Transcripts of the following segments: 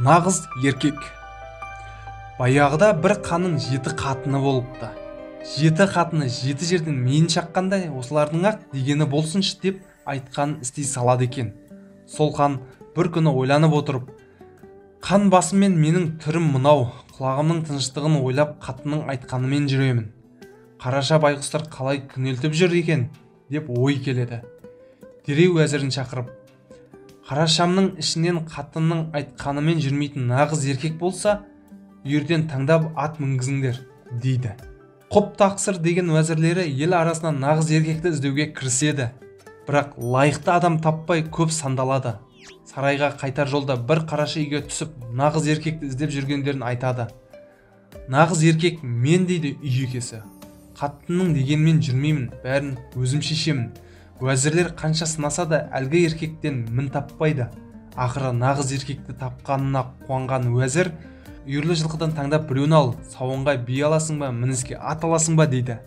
Нағыз еркек. Баяғыда бір ханның 7 қатыны болыпты. 7 қатыны 7 жерден мейін шаққандай, осылардың ақ дегені болсыншы деп айтқанын істей салады екен. Сол хан бір күні ойланып отырып, қан басымен менің түрім мынау, құлағымның тыныштығын ойлап қатынның айтқанымен жүремін. Қараша байғұстар қалай күнелтіп жүр екен деп ой келеді. Дереу уәзірін шақырып, Қарашамның ішінен қатынның айтқанымен жүрмейтін нағыз еркек болса, үйірден таңдап ат мінгізіңдер, дейді. Құп тақсыр деген уәзірлері ел арасынан нағыз еркекті іздеуге кіріседі. Бірақ лайықты адам таппай көп сандалады. Сарайға қайтар жолда бір қараша үйге түсіп, нағыз еркекті іздеп жүргендерін айтады. Нағыз еркек мен, дейді үй иесі. Қатынның дегенмен жүрмеймін, бәрін өзім шешемін. Уәзірлер қанша сынаса да әлгі еркектен мін таппайды. Ақыры нағыз еркекті тапқанына қуанған уәзір, үйірлі жылқыдан таңдап біреуін ал, сауынға бие аласың ба, мініске ат аласың ба, дейді.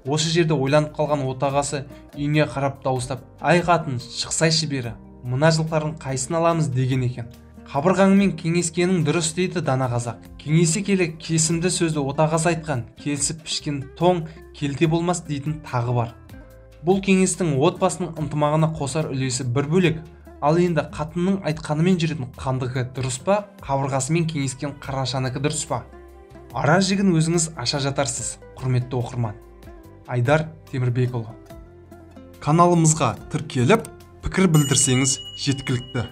Осы жерде ойланып қалған отағасы үйіне қарап дауыстап, ай қатын, шықсайшы бері, мына жылқылардың қайсысын аламыз деген екен. Қабырғаңмен кеңескенің дұрыс, дейді дана қазақ. Кеңесе келе кесімді сөзді отағасы айтқан, келісіп пішкен тоң келте болмас дейтін тағы бар. Бұл кеңестің отбасының ынтымағына қосар үлесі бір бөлек. Ал енді қатынның айтқанымен жүретін хандығы дұрыс па, қабырғасымен кеңескен қарашаныкі дұрыс па? Ара жігін өзіңіз аша жатарсыз, құрметті оқырман. Айдар Темірбекұлы. Каналымызға тіркеліп, пікір білдірсеңіз жеткілікті.